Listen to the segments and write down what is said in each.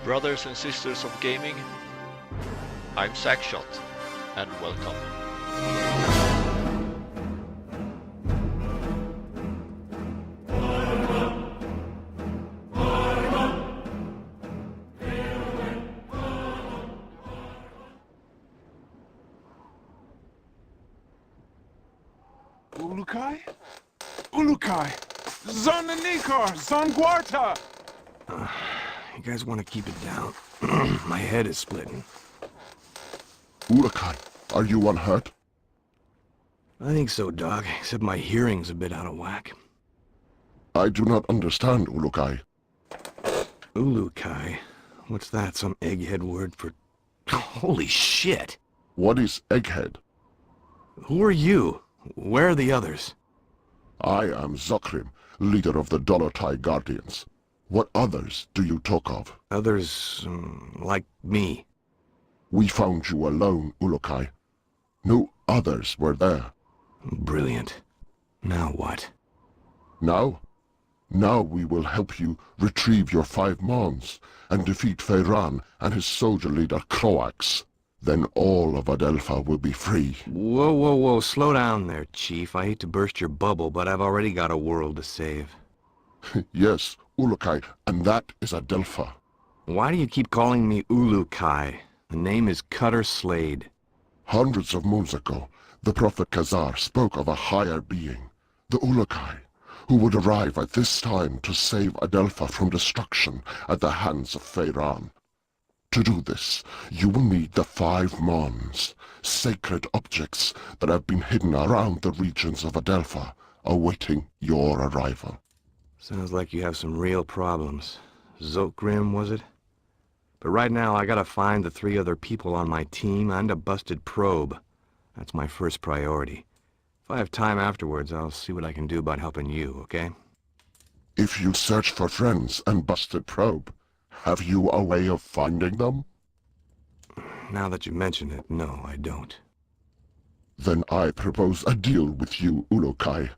Brothers and sisters of gaming, I'm SachshoT, and welcome. Ulukai? Ulukai! Zonanikar! Zonguarta! You guys want to keep it down? My head is splitting. Ulukai, are you unhurt? I think so, Dog, except my hearing's a bit out of whack. I do not understand, Ulukai. Ulukai? What's that, some egghead word for... Holy shit! What is egghead? Who are you? Where are the others? I am Zokrim, leader of the Dolotai Guardians. What others do you talk of? Others, like me. We found you alone, Ulukai. No others were there. Brilliant. Now what? Now? Now we will help you retrieve your 5 Mons and defeat Feyran and his soldier leader Croax. Then all of Adelpha will be free. Whoa, whoa, whoa, slow down there, Chief. I hate to burst your bubble, but I've already got a world to save. Yes, Ulukai, and that is Adelpha. Why do you keep calling me Ulukai? The name is Cutter Slade. Hundreds of moons ago, the Prophet Khazar spoke of a higher being, the Ulukai, who would arrive at this time to save Adelpha from destruction at the hands of Feyran. To do this, you will need the 5 Mons, sacred objects that have been hidden around the regions of Adelpha, awaiting your arrival. Sounds like you have some real problems. Zokrim, was it? But right now, I gotta find the 3 other people on my team and a busted probe. That's my first priority. If I have time afterwards, I'll see what I can do about helping you, okay? If you search for friends and busted probe, have you a way of finding them? Now that you mention it, no, I don't. Then I propose a deal with you, Ulukai.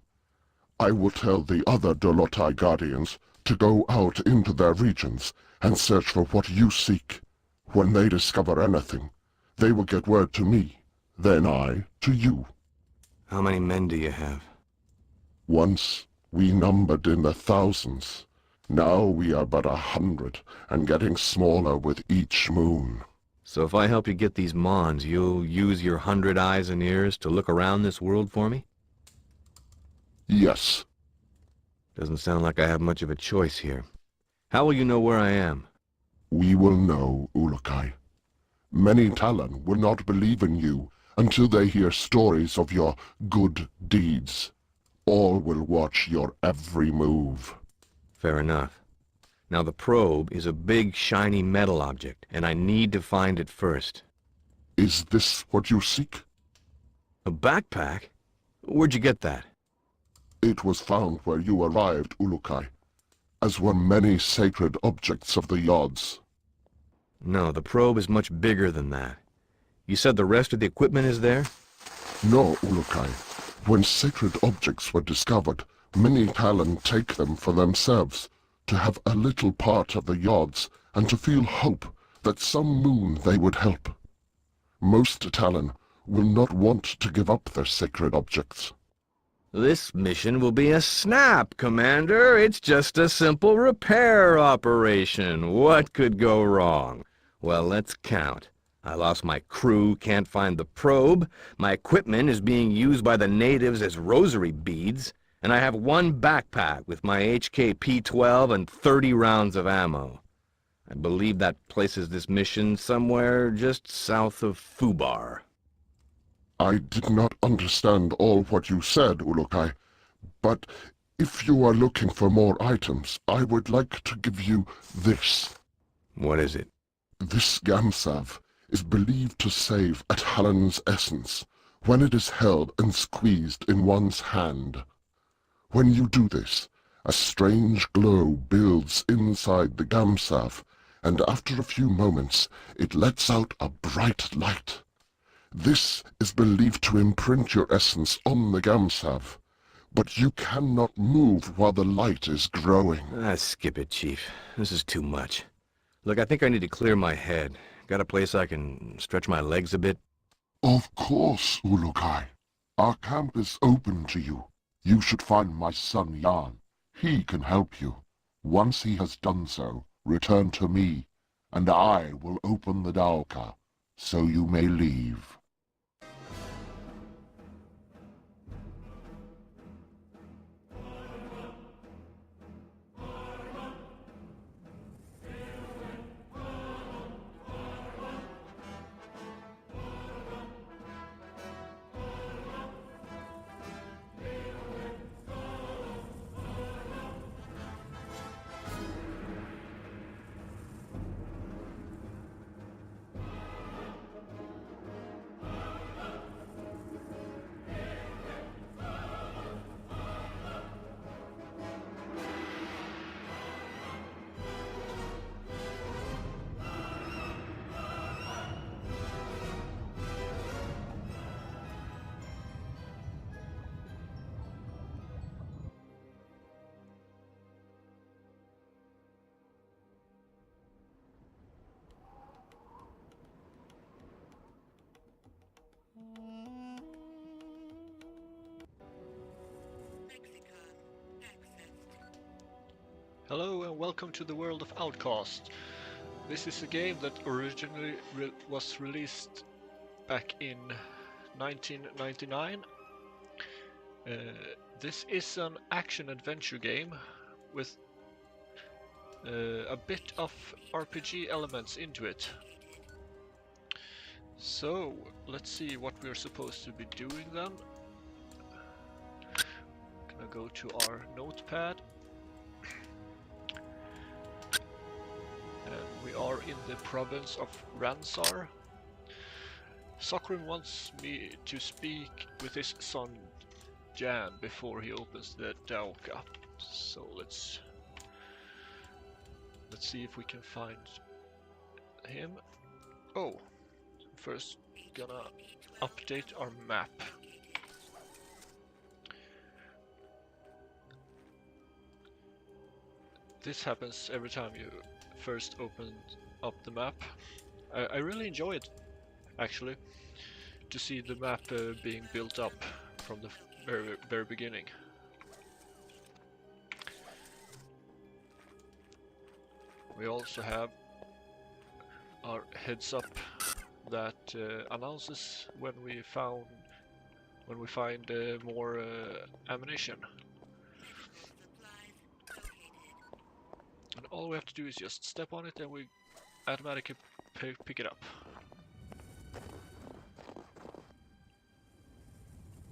I will tell the other Dolotai Guardians to go out into their regions and search for what you seek. When they discover anything, they will get word to me, then I to you. How many men do you have? Once we numbered in the thousands. Now we are but 100, and getting smaller with each moon. So if I help you get these Mons, you'll use your 100 eyes and ears to look around this world for me? Yes. Doesn't sound like I have much of a choice here. How will you know where I am? We will know, Ulukai. Many Talon will not believe in you until they hear stories of your good deeds. All will watch your every move. Fair enough. Now the probe is a big, shiny metal object, and I need to find it first. Is this what you seek? A backpack? Where'd you get that? It was found where you arrived, Ulukai, as were many sacred objects of the Yods. No, the probe is much bigger than that. You said the rest of the equipment is there? No, Ulukai. When sacred objects were discovered, many Talon take them for themselves, to have a little part of the Yods, and to feel hope that some moon they would help. Most Talon will not want to give up their sacred objects. This mission will be a snap, Commander. It's just a simple repair operation. What could go wrong? Well, let's count. I lost my crew, can't find the probe, my equipment is being used by the natives as rosary beads, and I have 1 backpack with my HK P-12 and 30 rounds of ammo. I believe that places this mission somewhere just south of Fubar. I did not understand all what you said, Ulukai, but if you are looking for more items, I would like to give you this. What is it? This Gamsav is believed to save a Talon's essence when it is held and squeezed in one's hand. When you do this, a strange glow builds inside the Gamsav, and after a few moments it lets out a bright light. This is believed to imprint your essence on the Gamsav, but you cannot move while the light is growing. Skip it, Chief. This is too much. Look, I think I need to clear my head. Got a place I can stretch my legs a bit? Of course, Ulukai. Our camp is open to you. You should find my son Jan. He can help you. Once he has done so, return to me, and I will open the Dalka, so you may leave. Hello and welcome to the world of Outcast. This is a game that originally was released back in 1999. This is an action-adventure game with a bit of RPG elements into it. So, let's see what we're supposed to be doing then. Gonna go to our notepad. We are in the province of Ransar. Sakrim wants me to speak with his son Jan before he opens the Dalka. So let's see if we can find him. Oh, first gonna update our map. This happens every time you first open up the map. I really enjoy it, actually, to see the map being built up from the very beginning. We also have our heads up that announces when we find more ammunition. And all we have to do is just step on it and we automatically pick it up.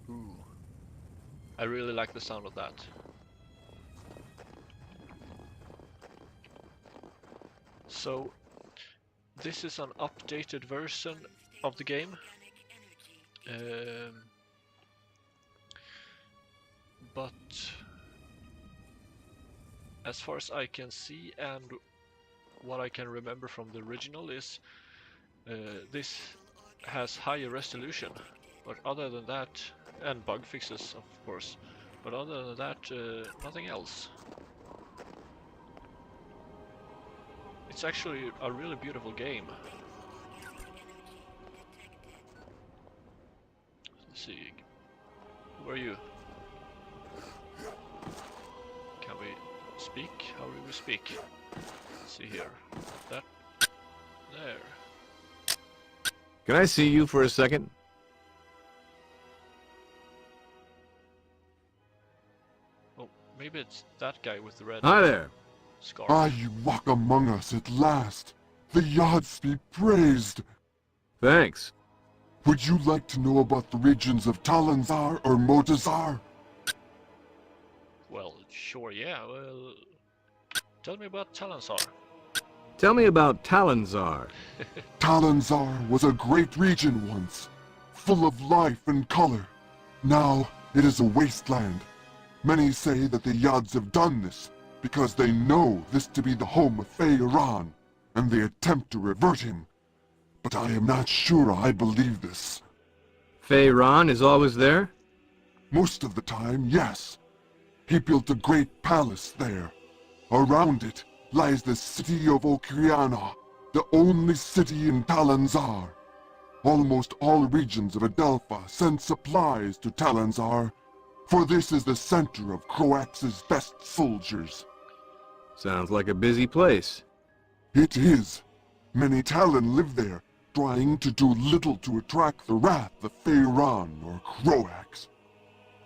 Ooh. I really like the sound of that. So, this is an updated version of the game. But as far as I can see and what I can remember from the original is this has higher resolution, but other than that, and bug fixes of course, but other than that, nothing else. It's actually a really beautiful game. Let's see, who are you? Can we speak? How do we speak? Let's see here. That. There. Can I see you for a second? Oh, maybe it's that guy with the red Hi there. scarf. Ah, you walk among us at last. The Yads be praised. Thanks. Would you like to know about the regions of Talanzar or Motazar? Well, sure, yeah. Well, tell me about Talansar. Tell me about Talanzar. Talanzar was a great region once, full of life and color. Now it is a wasteland. Many say that the Yads have done this because they know this to be the home of Fei-Iran, and they attempt to revert him. But I am not sure I believe this. Fei-Ran is always there? Most of the time, yes. He built a great palace there. Around it, lies the city of Okriana, the only city in Talanzar. Almost all regions of Adelpha send supplies to Talanzar, for this is the center of Croax's best soldiers. Sounds like a busy place. It is. Many Talon live there, trying to do little to attract the wrath of Feyran or Croax.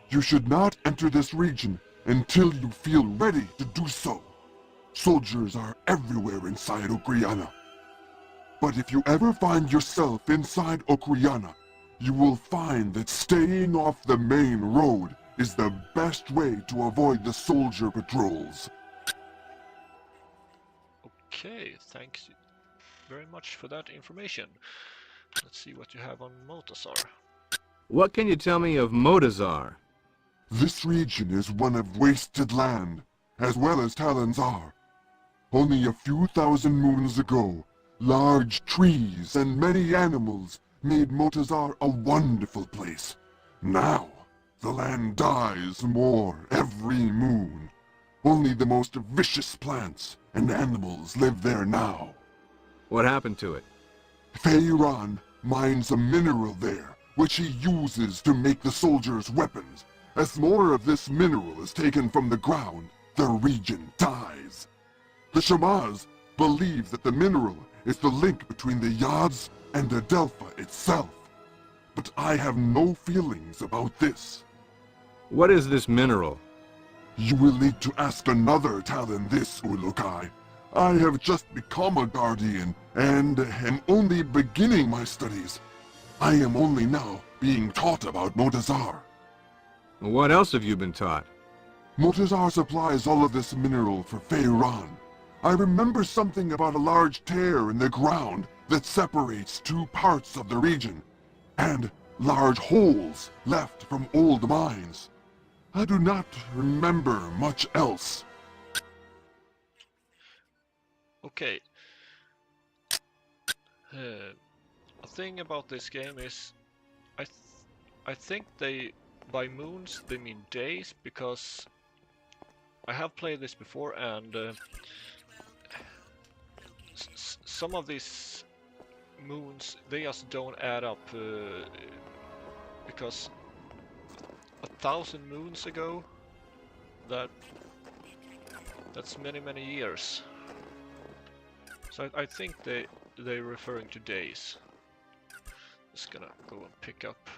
You should not enter this region until you feel ready to do so. Soldiers are everywhere inside Okriana. But if you ever find yourself inside Okriana, you will find that staying off the main road is the best way to avoid the soldier patrols. Okay, thanks very much for that information. Let's see what you have on Motasar. What can you tell me of Motazar? This region is one of wasted land, as well as Talanzar. Only a few thousand moons ago, large trees and many animals made Motazar a wonderful place. Now, the land dies more every moon. Only the most vicious plants and animals live there now. What happened to it? Feyran mines a mineral there, which he uses to make the soldiers' weapons. As more of this mineral is taken from the ground, the region dies. The Shamaz believe that the mineral is the link between the Yads and Adelpha itself. But I have no feelings about this. What is this mineral? You will need to ask another Talon this, Ulukai. I have just become a Guardian, and am only beginning my studies. I am only now being taught about Motazar. What else have you been taught? Motazar supplies all of this mineral for Feyran. I remember something about a large tear in the ground that separates two parts of the region, and large holes left from old mines. I do not remember much else. Okay. A thing about this game is, I think by moons they mean days, because I have played this before, and some of these moons, they just don't add up, because 1,000 moons ago, that's many years. So I think they're referring to days. Just gonna go and pick up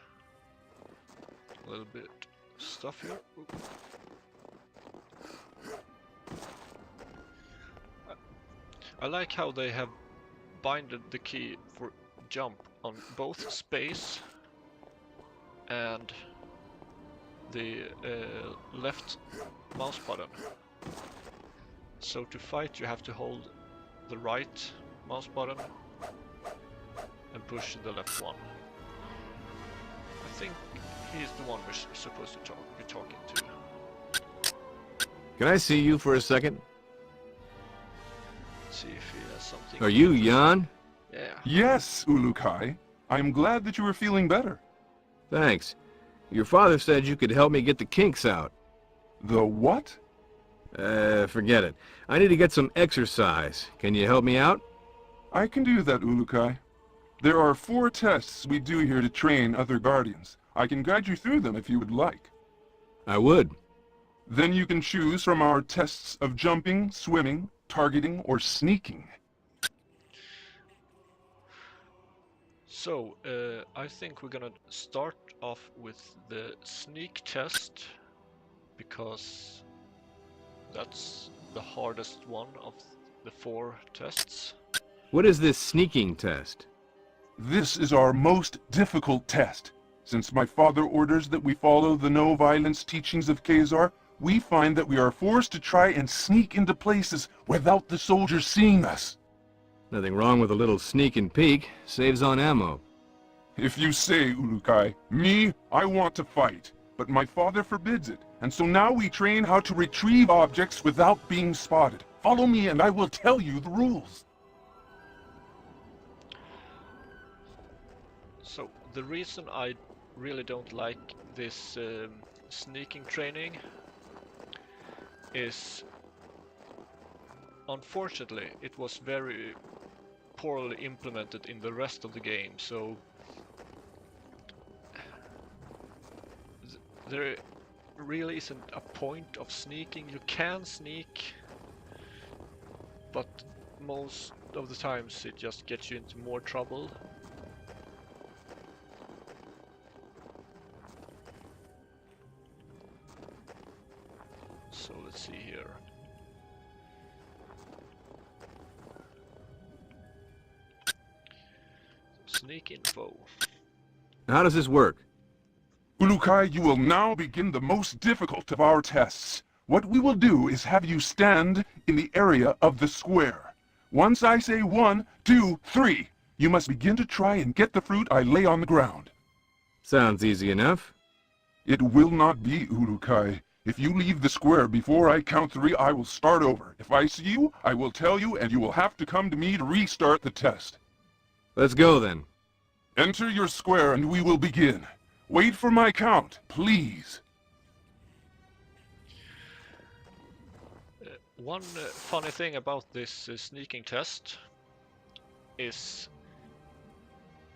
a little bit of stuff here. Oop. I like how they have binded the key for jump on both space and the left mouse button. So to fight you have to hold the right mouse button and push the left one. I think he's the one we're supposed to be talking to. Can I see you for a second? See if he has something. Are you Jan? Yeah. Yes, Ulukai. I'm glad that you are feeling better. Thanks. Your father said you could help me get the kinks out. The what? Forget it. I need to get some exercise. Can you help me out? I can do that, Ulukai. There are 4 tests we do here to train other Guardians. I can guide you through them if you would like. I would. Then you can choose from our tests of jumping, swimming, targeting, or sneaking. So, I think we're gonna start off with the sneak test, because that's the hardest one of the 4 tests. What is this sneaking test? This is our most difficult test. Since my father orders that we follow the no-violence teachings of Khazar, we find that we are forced to try and sneak into places without the soldiers seeing us. Nothing wrong with a little sneak and peek. Saves on ammo. If you say, Ulukai, me, I want to fight, but my father forbids it, and so now we train how to retrieve objects without being spotted. Follow me and I will tell you the rules. So, the reason I really don't like this sneaking training is unfortunately, it was very poorly implemented in the rest of the game, so there really isn't a point of sneaking. You can sneak, but most of the times it just gets you into more trouble. So let's see here. Sneak info. How does this work? Ulukai, you will now begin the most difficult of our tests. What we will do is have you stand in the area of the square. Once I say 1, 2, 3, you must begin to try and get the fruit I lay on the ground. Sounds easy enough. It will not be, Ulukai. If you leave the square before I count 3, I will start over. If I see you, I will tell you, and you will have to come to me to restart the test. Let's go then. Enter your square and we will begin. Wait for my count, please. One funny thing about this sneaking test is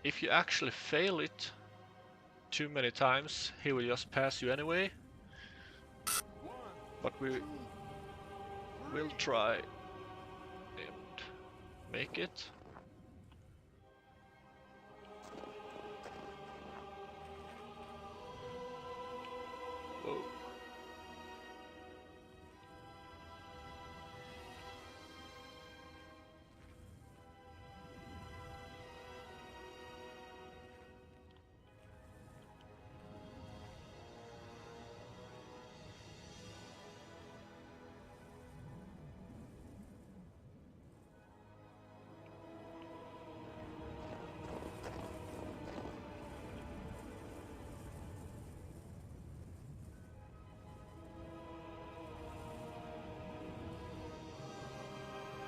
if you actually fail it too many times, he will just pass you anyway. But we will try and make it. Whoa.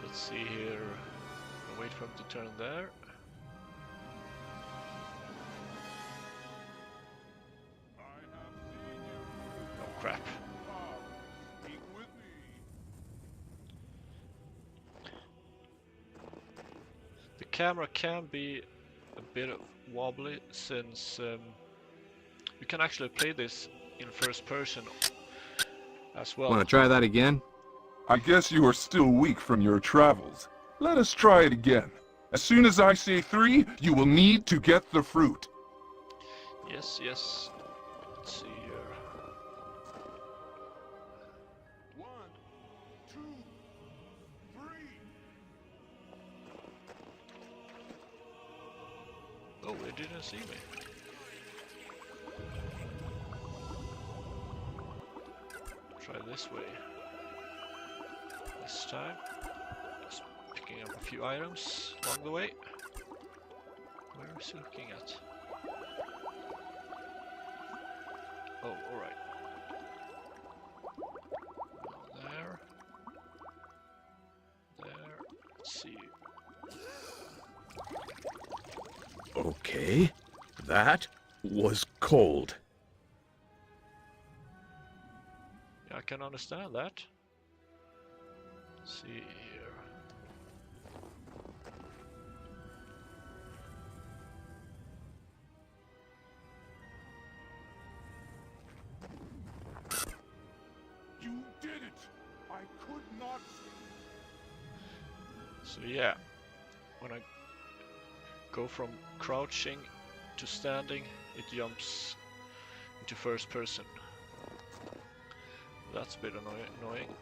Let's see here. I'll wait for him to turn there. Oh crap. The camera can be a bit wobbly since you can actually play this in first person as well. Want to try that again? I guess you are still weak from your travels. Let us try it again. As soon as I say 3, you will need to get the fruit. Yes, yes. Let's see here. 1, 2, 3. Oh, it didn't see me. Try this way. This time, just picking up a few items along the way. Where is he looking at? Oh, alright. There. There. Let's see. Okay. That was cold. Yeah, I can understand that. Let's see here. You did it! I could not. So yeah, when I go from crouching to standing, it jumps into first person. That's a bit annoying.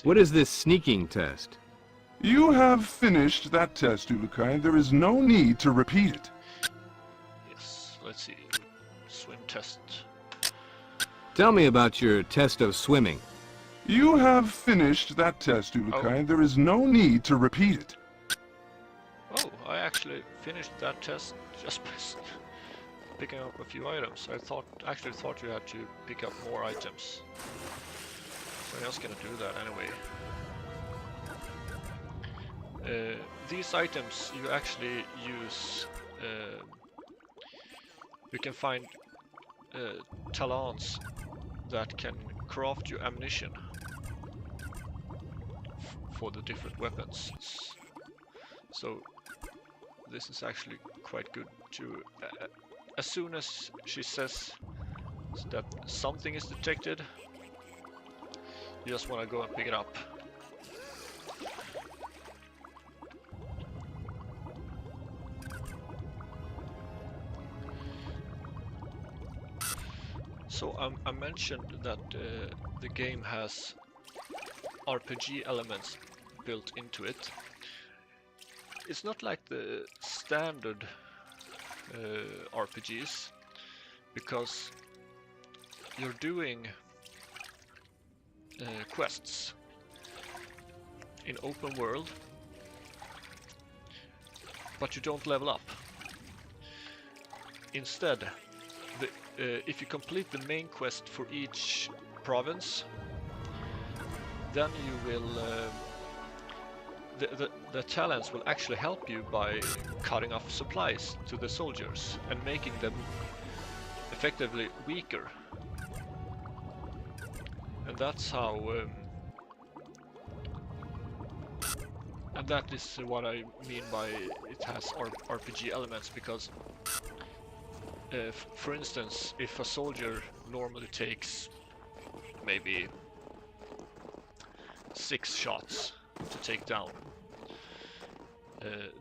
What is this sneaking test? You have finished that test, Ulukai. There is no need to repeat it. Yes, let's see. Swim test. Tell me about your test of swimming. You have finished that test, Ulukai. Oh. There is no need to repeat it. Oh, I actually finished that test just by picking up a few items. I actually thought you had to pick up more items. So I'm just gonna do that anyway. These items you actually use. You can find talons that can craft you ammunition for the different weapons. So this is actually quite good to as soon as she says that something is detected, you just want to go and pick it up. So I mentioned that the game has RPG elements built into it. It's not like the standard RPGs, because you're doing quests in open world, but you don't level up. Instead, if you complete the main quest for each province, then you will the talents will actually help you by cutting off supplies to the soldiers and making them effectively weaker. And that's how and that is what I mean by it has RPG elements, because for instance, if a soldier normally takes maybe 6 shots to take down,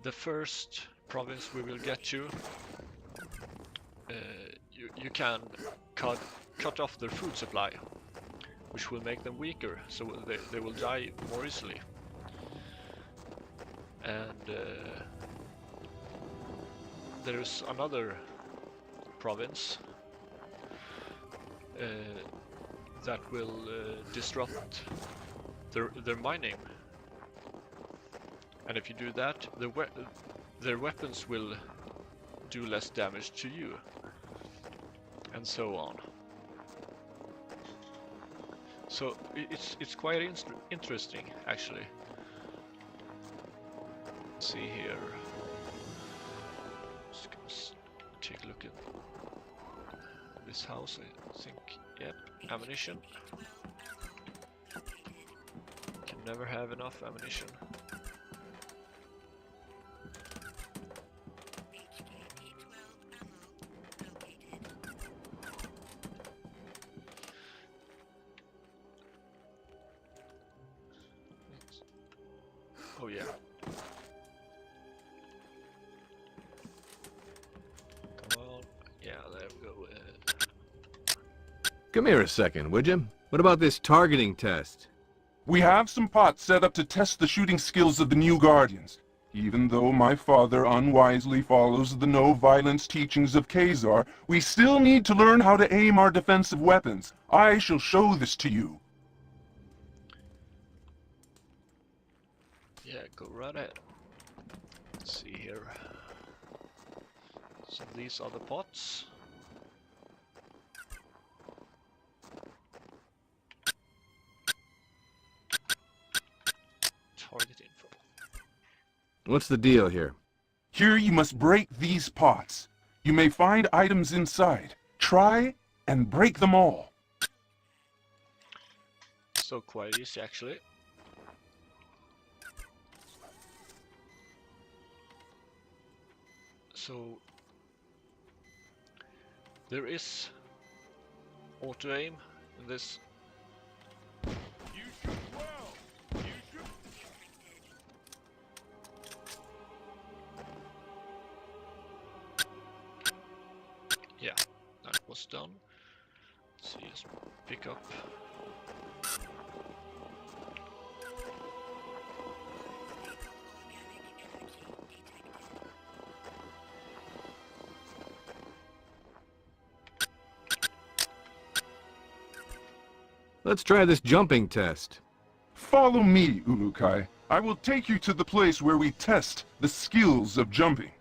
the first province we will get to, you can cut off their food supply, which will make them weaker, so they will die more easily. And there's another province that will disrupt their mining, and if you do that, their weapons will do less damage to you, and so on. So it's quite interesting, actually. Let's see here. Just take a look at this house. I think, yep, ammunition. Can never have enough ammunition. Oh yeah. Come on. Yeah, there we go. Come here a second, would you? What about this targeting test? We have some pots set up to test the shooting skills of the new Guardians. Even though my father unwisely follows the no-violence teachings of Khazar, we still need to learn how to aim our defensive weapons. I shall show this to you. Yeah, go right ahead. Let's see here. So these are the pots. Target info. What's the deal here? Here you must break these pots. You may find items inside. Try and break them all. So quite easy, actually. So there is auto aim in this. You shoot well. You shoot. Yeah, that was done. Let's see, just pick up. Let's try this jumping test. Follow me, Ulukai. I will take you to the place where we test the skills of jumping.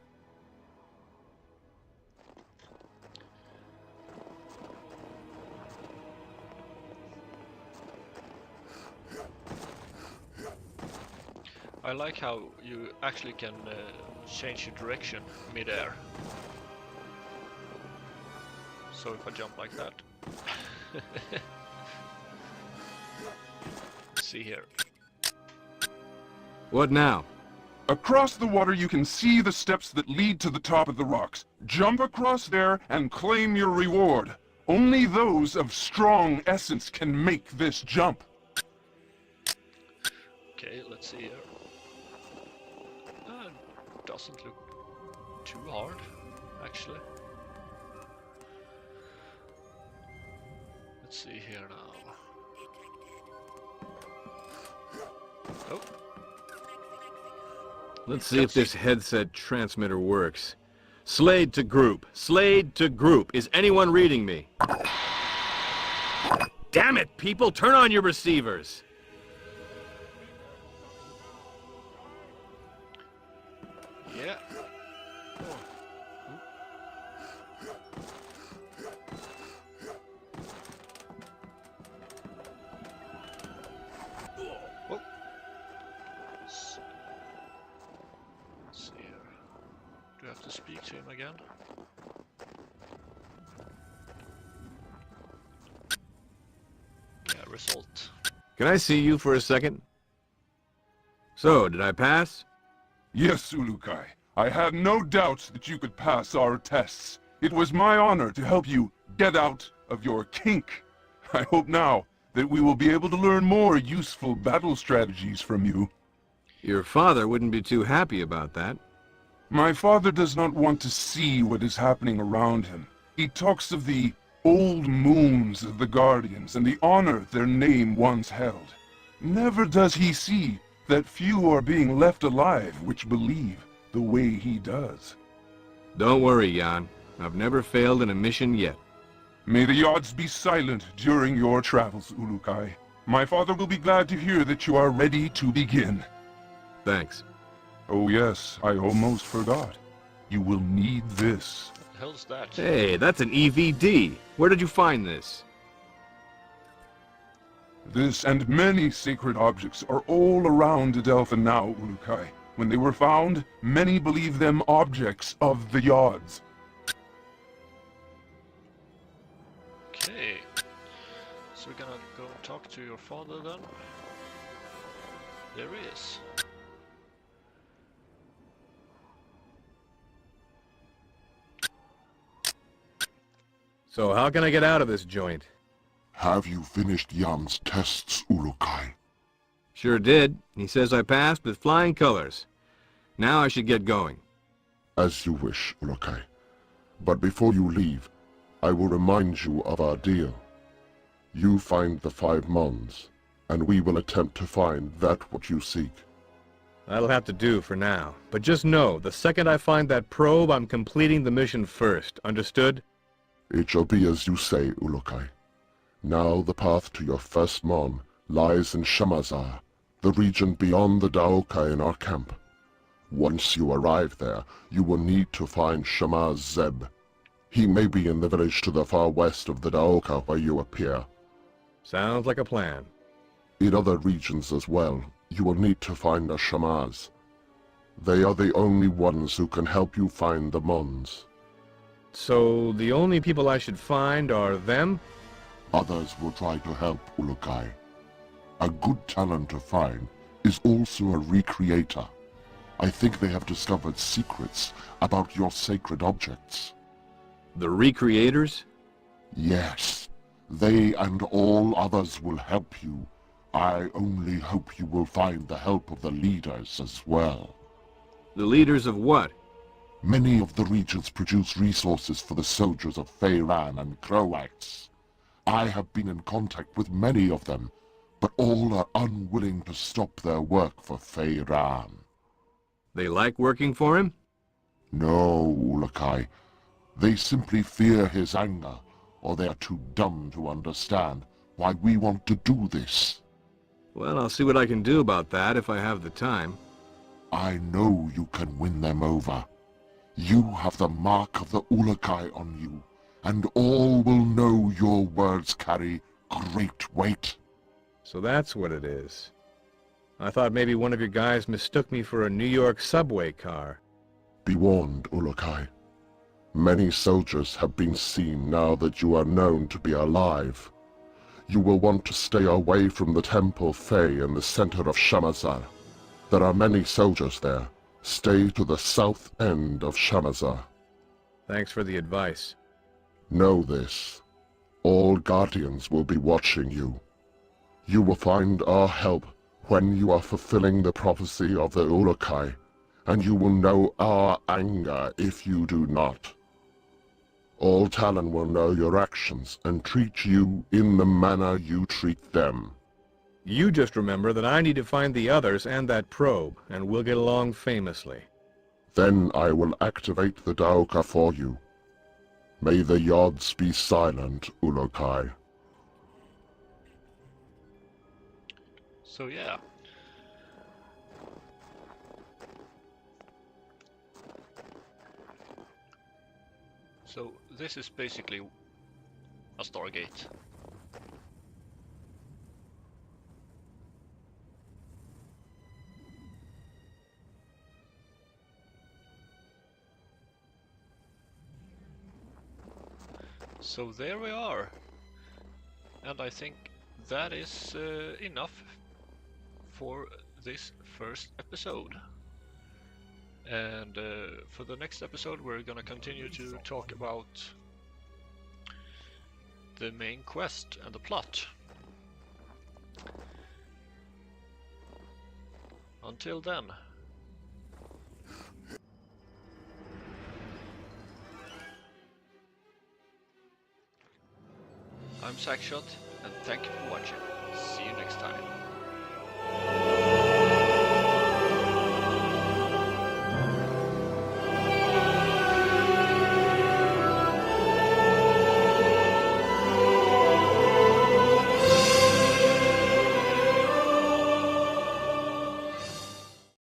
I like how you actually can change your direction mid-air. So if I jump like that, Let's see here. What now? Across the water you can see the steps that lead to the top of the rocks. Jump across there and claim your reward. Only those of strong essence can make this jump. Okay, let's see here. Doesn't look too hard, actually. Let's see here now. Oh. Let's see if this headset transmitter works. Slade to group. Slade to group. Is anyone reading me? Damn it, people! Turn on your receivers! Yeah. Oh. Let's see here. Do I have to speak to him again? Yeah, result. Can I see you for a second? So, did I pass? Yes, Ulukai. I had no doubts that you could pass our tests. It was my honor to help you get out of your kink. I hope now that we will be able to learn more useful battle strategies from you. Your father wouldn't be too happy about that. My father does not want to see what is happening around him. He talks of the old moons of the Guardians and the honor their name once held. Never does he see that few are being left alive which believe the way he does. Don't worry, Jan. I've never failed in a mission yet. May the odds be silent during your travels, Ulukai. My father will be glad to hear that you are ready to begin. Thanks. Oh yes, I almost forgot. You will need this. What the hell's that? Hey, that's an EVD. Where did you find this? This and many sacred objects are all around Adelpha now, Ulukai. When they were found, many believe them objects of the Yods. Okay. So we're gonna go and talk to your father then. There he is. So how can I get out of this joint? Have you finished Jan's tests, Ulukai? Sure did. He says I passed with flying colors. Now I should get going. As you wish, Ulukai. But before you leave, I will remind you of our deal. You find the 5 Mons, and we will attempt to find that what you seek. That'll have to do for now. But just know, the second I find that probe, I'm completing the mission first. Understood? It shall be as you say, Ulukai. Now the path to your first Mon lies in Shamazar, the region beyond the Daoka in our camp. Once you arrive there, you will need to find Shamaz Zeb. He may be in the village to the far west of the Daoka where you appear. Sounds like a plan. In other regions as well, you will need to find a Shamaz. They are the only ones who can help you find the Mons. So the only people I should find are them? Others will try to help, Ulukai. A good talent to find is also a recreator. I think they have discovered secrets about your sacred objects. The recreators? Yes, they and all others will help you. I only hope you will find the help of the leaders as well. The leaders of what? Many of the regions produce resources for the soldiers of Feyran and Croats. I have been in contact with many of them, but all are unwilling to stop their work for Feyran. They like working for him? No, Ulukai. They simply fear his anger, or they are too dumb to understand why we want to do this. Well, I'll see what I can do about that if I have the time. I know you can win them over. You have the mark of the Ulukai on you, and all will know your words carry great weight. So that's what it is. I thought maybe one of your guys mistook me for a New York subway car. Be warned, Ulukai. Many soldiers have been seen now that you are known to be alive. You will want to stay away from the Temple Fey in the center of Shamazar. There are many soldiers there. Stay to the south end of Shamazar. Thanks for the advice. Know this. All Guardians will be watching you. You will find our help when you are fulfilling the prophecy of the Uruk-hai, and you will know our anger if you do not. All Talon will know your actions and treat you in the manner you treat them. You just remember that I need to find the others and that probe, and we'll get along famously. Then I will activate the Daoka for you. May the Yods be silent, Uruk-hai. So yeah. So this is basically a Stargate. So there we are. And I think that is enough for this first episode. And for the next episode we're gonna continue to talk about the main quest and the plot. Until then. I'm SachshoT, and thank you for watching. See you next time.